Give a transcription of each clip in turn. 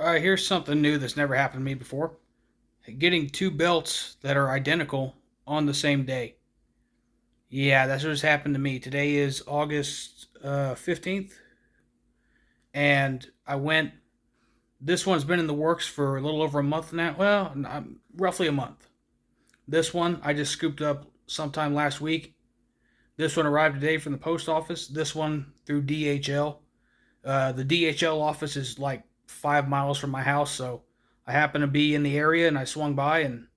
All right, here's something new that's never happened to me before. Getting two belts that are identical on the same day. Yeah, that's what's happened to me. Today is August 15th, and I went. This one's been in the works for a little over a month now. Well, roughly a month. This one I just scooped up sometime last week. This one arrived today from the post office. This one through DHL. The DHL office is like 5 miles from my house, so I happened to be in the area and I swung by and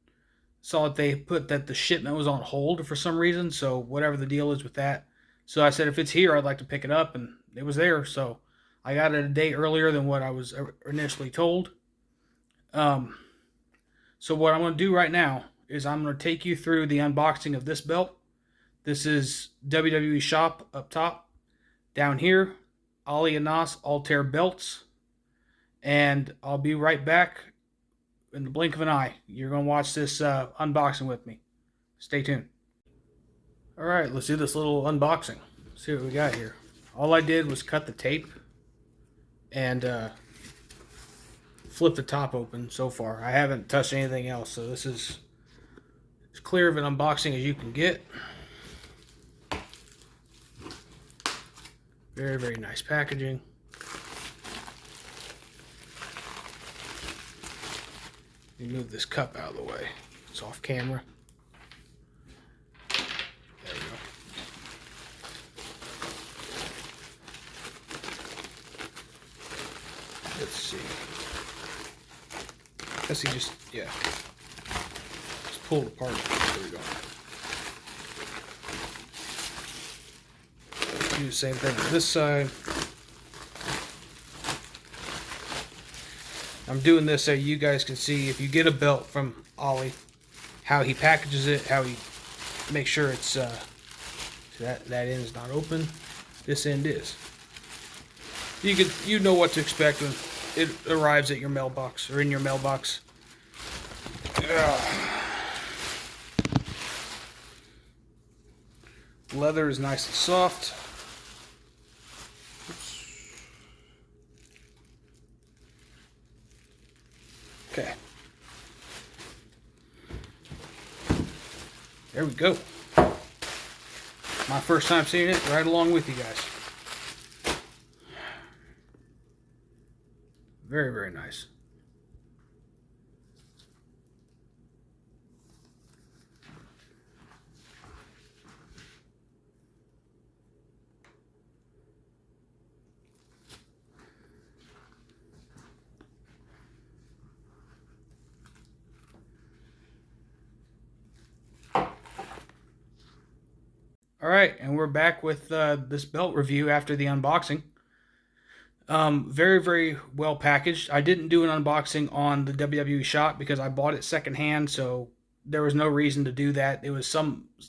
saw that they put that the shipment was on hold for some reason. So whatever the deal is with that. So I said if it's here, I'd like to pick it up, and it was there. So I got it a day earlier than what I was initially told. Um, so what I'm going to do right now is I'm going to take you through the unboxing of this belt. This is WWE Shop up top. Down here, Ali and Nas Altair belts. And I'll be right back in the blink of an eye. You're going to watch this unboxing with me. Stay tuned. All right, let's do this little unboxing. See what we got here. All I did was cut the tape and flip the top open so far. I haven't touched anything else, so this is as clear of an unboxing as you can get. Very, very nice packaging. Let me move this cup out of the way. It's off camera. There we go. Let's see. Let's see, just pull it apart. There we go. Do the same thing on this side. I'm doing this so you guys can see if you get a belt from Ollie, how he packages it, how he makes sure it's that end is not open. This end is. You know what to expect when it arrives at your mailbox or in your mailbox. Leather is nice and soft. Okay. There we go. My first time seeing it, right along with you guys. Very, very nice. All right, and we're back with this belt review after the unboxing. Very, very well packaged. I didn't do an unboxing on the WWE Shop because I bought it secondhand, so there was no reason to do that. It was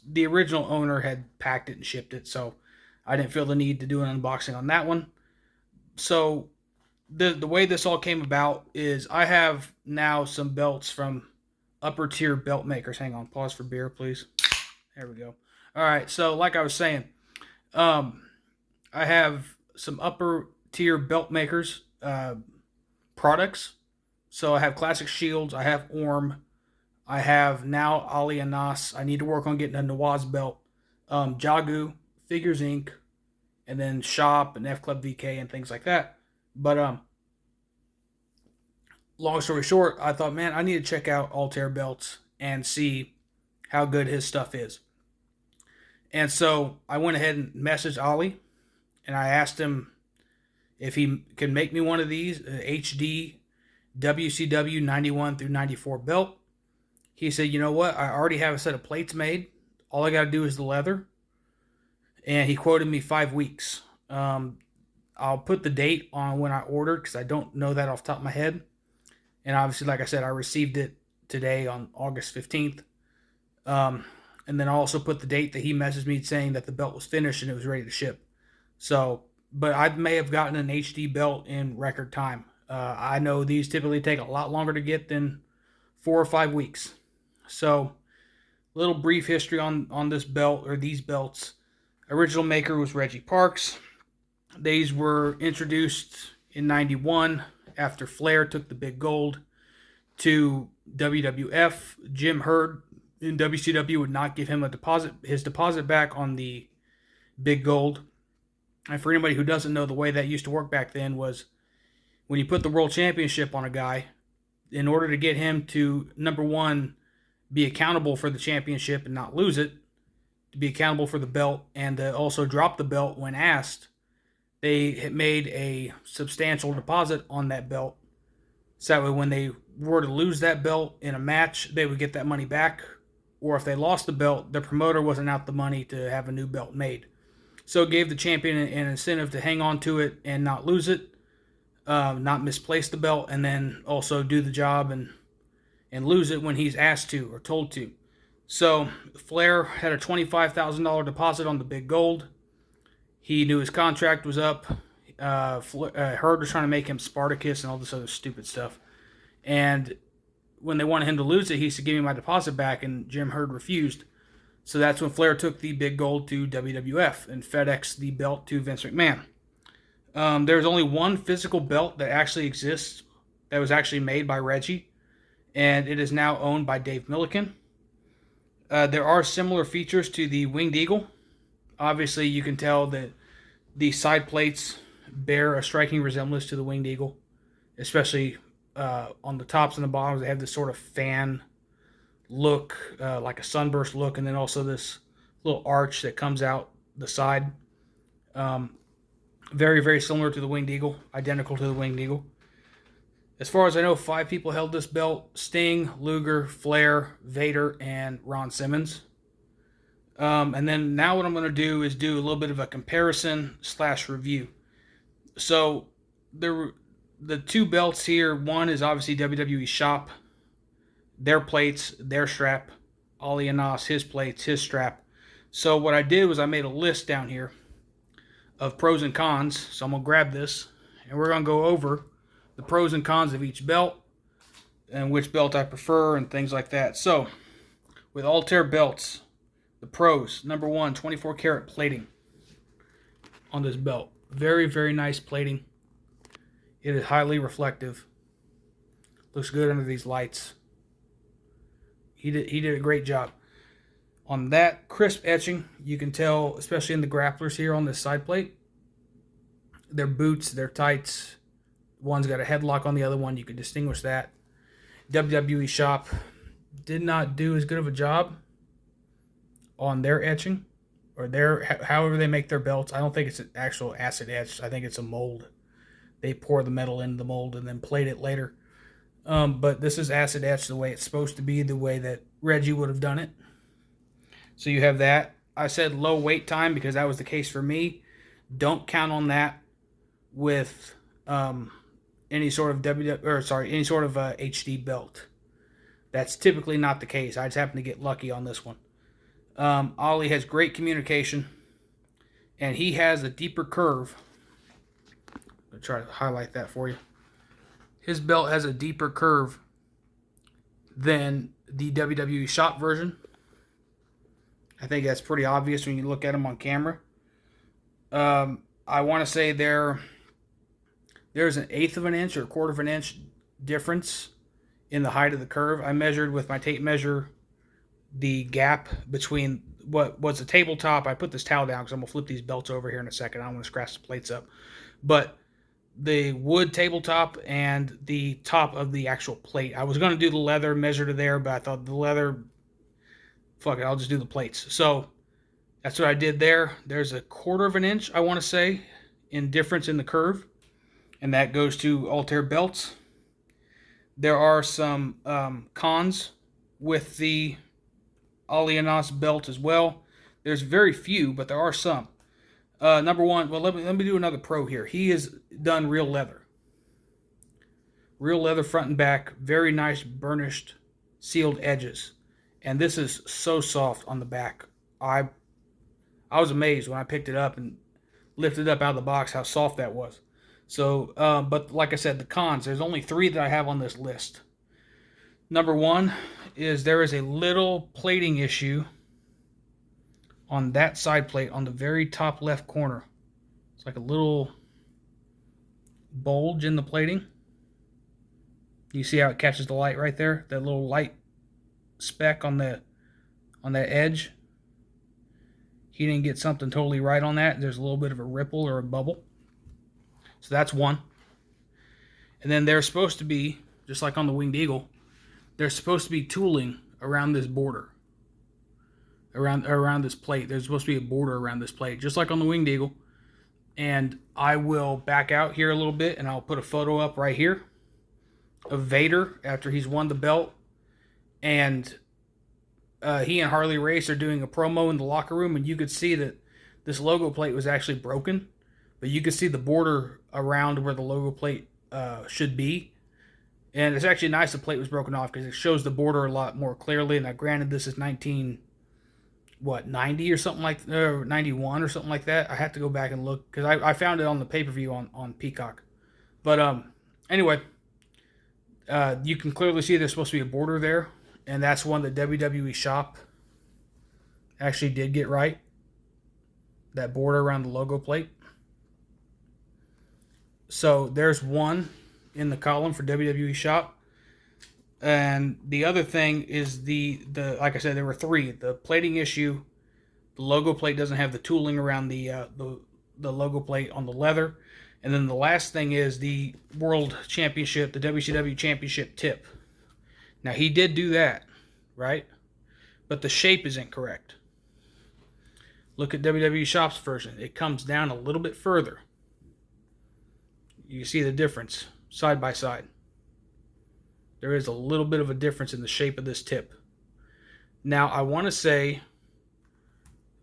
the original owner had packed it and shipped it, so I didn't feel the need to do an unboxing on that one. So the way this all came about is I have now some belts from upper tier belt makers. Hang on, pause for beer, please. There we go. All right, so like I was saying, I have some upper tier belt makers products. So I have Classic Shields, I have Orm, I have now Ali and Nas. I need to work on getting a Nawaz belt, Jagu, Figures Inc., and then Shop and F Club VK and things like that. But long story short, I thought, man, I need to check out Altair belts and see how good his stuff is. And so I went ahead and messaged Ollie, and I asked him if he can make me one of these, HD WCW 91 through 94 belt. He said, you know what? I already have a set of plates made. All I got to do is the leather. And he quoted me 5 weeks. I'll put the date on when I ordered because I don't know that off the top of my head. And obviously, like I said, I received it today on August 15th. And then I also put the date that he messaged me saying that the belt was finished and it was ready to ship. So, but I may have gotten an HD belt in record time. I know these typically take a lot longer to get than 4 or 5 weeks. So, little brief history on this belt or these belts. Original maker was Reggie Parks. These were introduced in 91 after Flair took the big gold to WWF. Jim Herd in WCW would not give him his deposit back on the big gold. And for anybody who doesn't know, the way that used to work back then was when you put the world championship on a guy, in order to get him to, number one, be accountable for the championship and not lose it, to be accountable for the belt, and to also drop the belt when asked, they had made a substantial deposit on that belt. So that way when they were to lose that belt in a match, they would get that money back. Or if they lost the belt, the promoter wasn't out the money to have a new belt made. So it gave the champion an incentive to hang on to it and not lose it, not misplace the belt, and then also do the job and lose it when he's asked to or told to. So Flair had a $25,000 deposit on the big gold. He knew his contract was up. Herd was trying to make him Spartacus and all this other stupid stuff. And when they wanted him to lose it, he said, "Give me my deposit back," and Jim Herd refused. So that's when Flair took the big gold to WWF and FedExed the belt to Vince McMahon. There's only one physical belt that actually exists that was actually made by Reggie, and it is now owned by Dave Milliken. There are similar features to the Winged Eagle. Obviously, you can tell that the side plates bear a striking resemblance to the Winged Eagle, especially on the tops and the bottoms. They have this sort of fan look, like a sunburst look, and then also this little arch that comes out the side. Very, very similar to the Winged Eagle, identical to the Winged Eagle. As far as I know, 5 people held this belt: Sting, Luger, Flair, Vader, and Ron Simmons. And then now what I'm going to do is do a little bit of a comparison / review. So the 2 belts here, one is obviously WWE Shop, their plates, their strap. Ali Anas, his plates, his strap. So what I did was I made a list down here of pros and cons. So I'm going to grab this, and we're going to go over the pros and cons of each belt and which belt I prefer and things like that. So with Altair belts, the pros: number 1, 24 karat plating on this belt. Very, very nice plating. It is highly reflective. Looks good under these lights. He did a great job. On that, crisp etching, you can tell, especially in the grapplers here on this side plate. Their boots, their tights. One's got a headlock on the other one. You can distinguish that. WWE Shop did not do as good of a job on their etching, or however they make their belts. I don't think it's an actual acid etch. I think it's a mold. They pour the metal into the mold and then plate it later. But this is acid etched the way it's supposed to be, the way that Reggie would have done it. So you have that. I said low wait time because that was the case for me. Don't count on that with any sort of HD belt. That's typically not the case. I just happened to get lucky on this one. Ollie has great communication, and he has a deeper curve. I'll try to highlight that for you. His belt has a deeper curve than the WWE Shop version. I think that's pretty obvious when you look at him on camera. I want to say there's an 1/8 of an inch or 1/4 of an inch difference in the height of the curve. I measured with my tape measure the gap between what was the tabletop. I put this towel down because I'm going to flip these belts over here in a second. I don't want to scratch the plates up. But the wood tabletop and the top of the actual plate. I was going to do the leather, measure to there, but I thought the leather, fuck it, I'll just do the plates. So that's what I did there. There's a 1/4 of an inch, I want to say, in difference in the curve. And that goes to Altair belts. There are some cons with the Ali Anas belt as well. There's very few, but there are some. Number 1, well, let me do another pro here. He has done real leather. Real leather front and back. Very nice burnished sealed edges. And this is so soft on the back. I was amazed when I picked it up and lifted it up out of the box how soft that was. So, but like I said, the cons, there's only 3 that I have on this list. Number 1 is there is a little plating issue on that side plate on the very top left corner. It's like a little bulge in the plating. You see how it catches the light right there? That little light speck on that edge. He didn't get something totally right on that. There's a little bit of a ripple or a bubble. So that's one. And then there's supposed to be, just like on the Winged Eagle, there's supposed to be tooling around this border. Around this plate. There's supposed to be a border around this plate, just like on the Winged Eagle. And I will back out here a little bit, and I'll put a photo up right here of Vader after he's won the belt. And he and Harley Race are doing a promo in the locker room, and you could see that this logo plate was actually broken, but you could see the border around where the logo plate should be. And it's actually nice the plate was broken off because it shows the border a lot more clearly. Now, granted, this is 90 or something like 91 or something like that. I have to go back and look because I found it on the pay-per-view on Peacock. But anyway, you can clearly see there's supposed to be a border there, and that's one that WWE Shop actually did get right. That border around the logo plate. So there's one in the column for WWE Shop. And the other thing is the like I said, there were three. The plating issue, the logo plate doesn't have the tooling around the logo plate on the leather. And then the last thing is the World Championship, the WCW Championship tip. Now, he did do that, right? But the shape is incorrect. Look at WWE Shop's version. It comes down a little bit further. You see the difference side by side. There is a little bit of a difference in the shape of this tip. Now, I want to say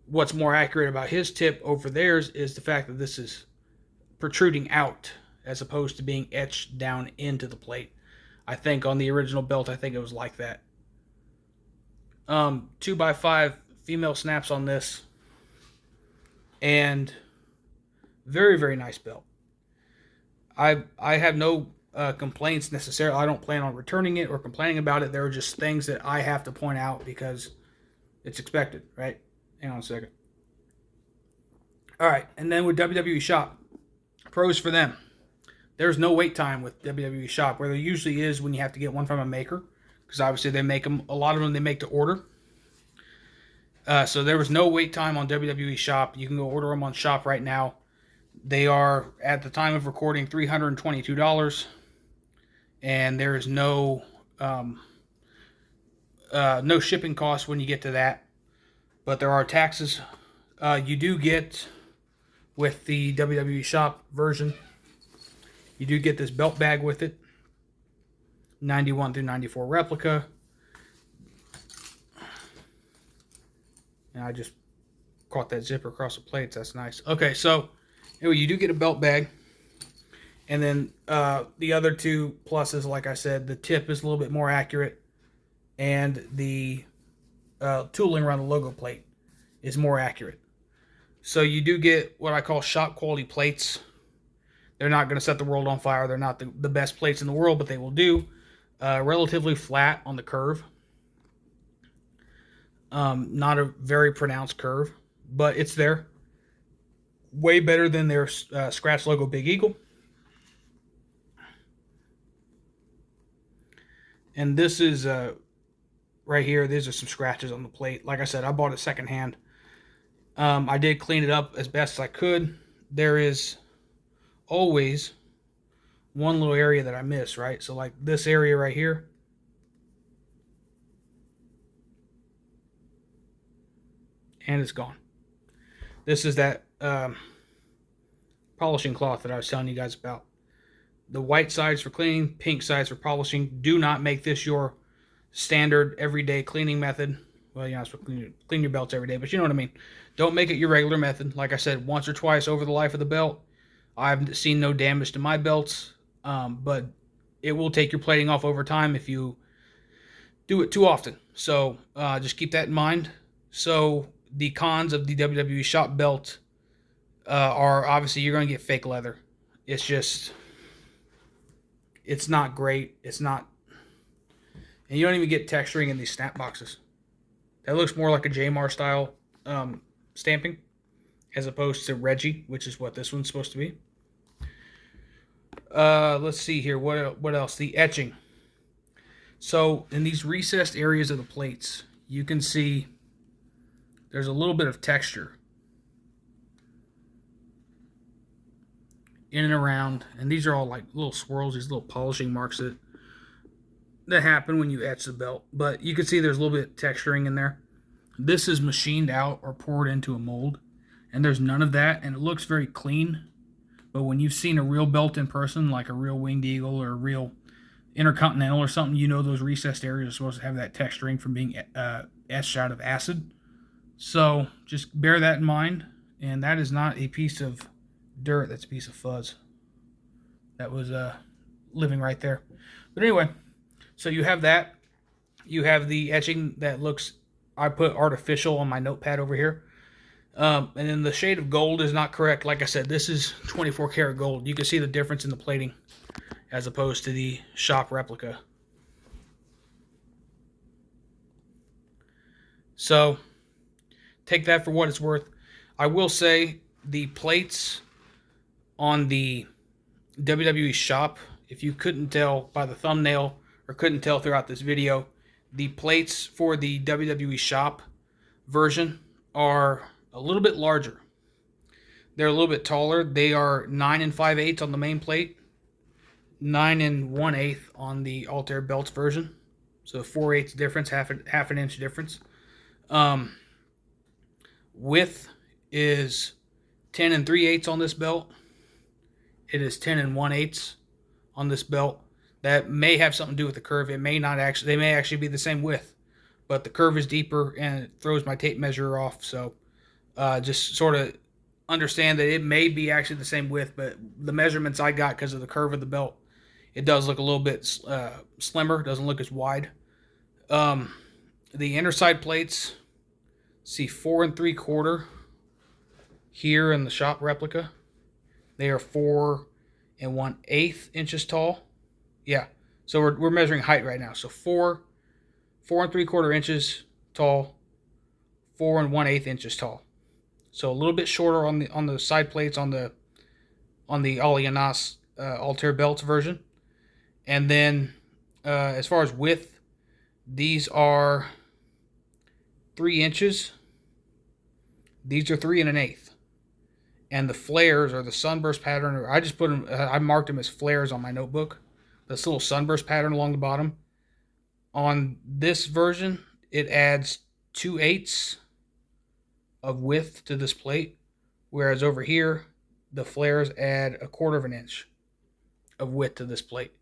what's more accurate about his tip over theirs is the fact that this is protruding out as opposed to being etched down into the plate. I think on the original belt, I think it was like that. 2x5 female snaps on this. And very, very nice belt. I have no complaints necessarily. I don't plan on returning it or complaining about it. There are just things that I have to point out because it's expected, right? Hang on a second. All right, and then with WWE Shop, pros for them. There's no wait time with WWE Shop, where there usually is when you have to get one from a maker, because obviously they make them. A lot of them they make to order. So there was no wait time on WWE Shop. You can go order them on Shop right now. They are, at the time of recording, $322, and there is no no shipping costs when you get to that. But there are taxes. You do get, with the WWE Shop version, you do get this belt bag with it. 91 through 94 replica. And I just caught that zipper across the plates. That's nice. Okay, so anyway, you do get a belt bag. And then the other two pluses, like I said, the tip is a little bit more accurate. And the tooling around the logo plate is more accurate. So you do get what I call shop quality plates. They're not going to set the world on fire. They're not the best plates in the world, but they will do. Relatively flat on the curve. Not a very pronounced curve, but it's there. Way better than their scratch logo Big Eagle. And this is right here. These are some scratches on the plate. Like I said, I bought it secondhand. I did clean it up as best as I could. There is always one little area that I miss, right? So like this area right here. And it's gone. This is that polishing cloth that I was telling you guys about. The white sides for cleaning, pink sides for polishing. Do not make this your standard everyday cleaning method. Well, you're not supposed to clean your belts every day, but you know what I mean. Don't make it your regular method. Like I said, once or twice over the life of the belt. I've seen no damage to my belts, but it will take your plating off over time if you do it too often. So just keep that in mind. So the cons of the WWE Shop belt are obviously you're going to get fake leather. It's just, it's not great. It's not, and you don't even get texturing in these snap boxes. That looks more like a Jamar style stamping as opposed to Reggie, which is what this one's supposed to be. Let's see here. What else? The etching. So in these recessed areas of the plates, you can see there's a little bit of texture in and around, and these are all like little swirls, these little polishing marks that happen when you etch the belt. But you can see there's a little bit of texturing in there. This is machined out or poured into a mold, and there's none of that, and it looks very clean. But when you've seen a real belt in person, like a real Winged Eagle or a real Intercontinental or something, you know those recessed areas are supposed to have that texturing from being etched out of acid. So just bear that in mind. And that is not a piece of dirt, that's a piece of fuzz that was living right there. But anyway, so you have that. You have the etching that looks, I put artificial on my notepad over here. And then the shade of gold is not correct. Like I said, this is 24 karat gold. You can see the difference in the plating as opposed to the shop replica. So take that for what it's worth. I will say the plates on the WWE Shop, if you couldn't tell by the thumbnail or couldn't tell throughout this video, the plates for the WWE Shop version are a little bit larger. They're a little bit taller. They are 9 5/8 on the main plate, 9 1/8 on the Altair belts version. So 4/8 difference, half an inch difference. Width is 10 3/8 on this belt. It is 10 1/8 on this belt. That may have something to do with the curve. It may not actually. They may actually be the same width, but the curve is deeper and it throws my tape measure off. So just sort of understand that it may be actually the same width, but the measurements I got because of the curve of the belt, it does look a little bit slimmer. Doesn't look as wide. The inner side plates, see 4 3/4 here in the shop replica. They are 4 1/8 inches tall. Yeah, so we're measuring height right now. So 4 3/4 inches tall, 4 1/8 inches tall. So a little bit shorter on the side plates on the Allianas Altair belts version. And then as far as width, these are 3 inches. These are 3 1/8. And the flares or the sunburst pattern, or I just put them, I marked them as flares on my notebook. This little sunburst pattern along the bottom. On this version, it adds 2/8 of width to this plate, whereas over here, the flares add 1/4 of an inch of width to this plate.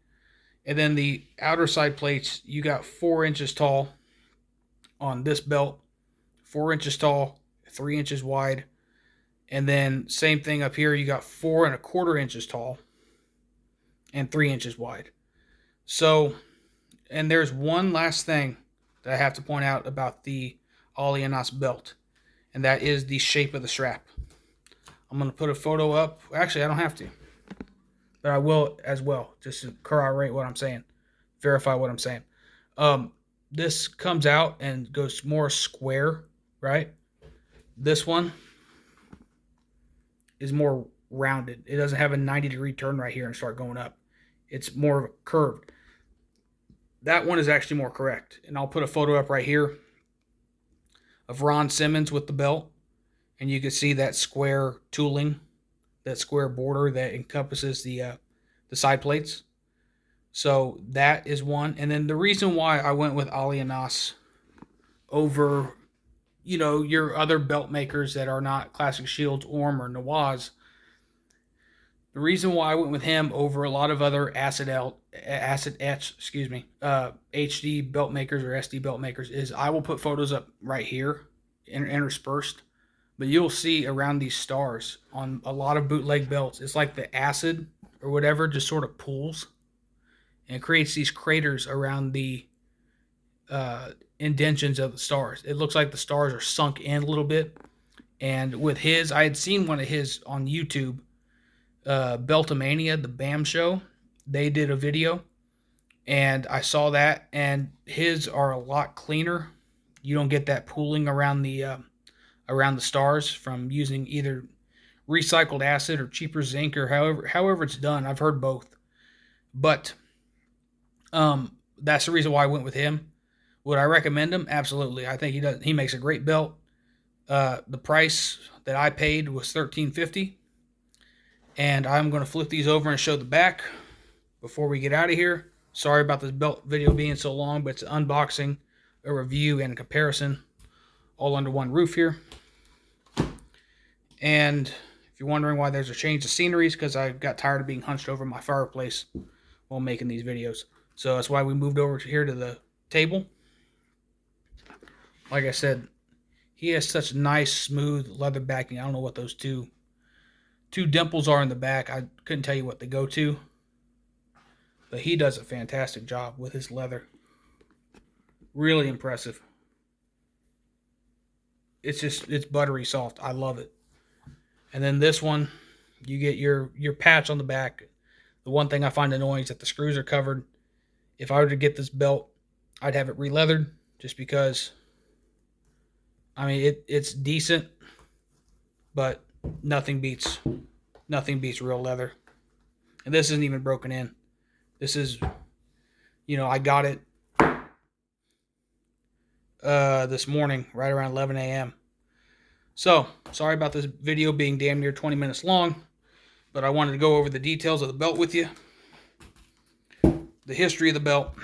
And then the outer side plates, you got 4 inches tall on this belt, 4 inches tall, 3 inches wide. And then same thing up here, you got 4 1/4 inches tall and 3 inches wide. So, and there's one last thing that I have to point out about the Allianas belt, and that is the shape of the strap. I'm going to put a photo up. Actually, I don't have to, but I will as well, just to corroborate what I'm saying, verify what I'm saying. This comes out and goes more square, right? This one is more rounded. It doesn't have a 90-degree turn right here and start going up. It's more curved. That one is actually more correct. And I'll put a photo up right here of Ron Simmons with the belt. And you can see that square tooling, that square border that encompasses the side plates. So that is one. And then the reason why I went with Allianas over, your other belt makers that are not Classic Shields, Orm, or Nawaz, the reason why I went with him over a lot of other acid etch, HD belt makers or SD belt makers is I will put photos up right here interspersed, but you'll see around these stars on a lot of bootleg belts, it's like the acid or whatever just sort of pools and creates these craters around the indentions of the stars. It looks like the stars are sunk in a little bit. And with his, I had seen one of his on YouTube, Beltomania, the BAM show. They did a video, and I saw that, and his are a lot cleaner. You don't get that pooling around the stars from using either recycled acid or cheaper zinc or however it's done. I've heard both, but that's the reason why I went with him. Would I recommend him? Absolutely. I think he makes a great belt. The price that I paid was $13.50, and I'm going to flip these over and show the back before we get out of here. Sorry about this belt video being so long, but it's an unboxing, a review, and a comparison all under one roof here. And if you're wondering why there's a change of scenery, it's because I got tired of being hunched over my fireplace while making these videos. So that's why we moved over here to the table. Like I said, he has such nice, smooth leather backing. I don't know what those two dimples are in the back. I couldn't tell you what they go to. But he does a fantastic job with his leather. Really impressive. It's buttery soft. I love it. And then this one, you get your patch on the back. The one thing I find annoying is that the screws are covered. If I were to get this belt, I'd have it re-leathered, just because, I mean, it's decent, but nothing beats real leather. And this isn't even broken in. This is, I got it this morning, right around 11 a.m. So, sorry about this video being damn near 20 minutes long, but I wanted to go over the details of the belt with you. The history of the belt,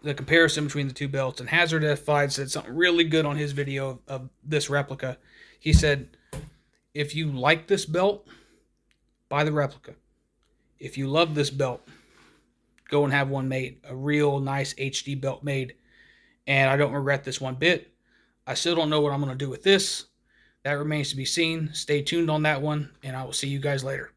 the comparison between the two belts, and Hazard F5 said something really good on his video of this replica. He said, if you like this belt, buy the replica. If you love this belt, go and have one made. A real nice HD belt made. And I don't regret this one bit. I still don't know what I'm going to do with this. That remains to be seen. Stay tuned on that one, and I will see you guys later.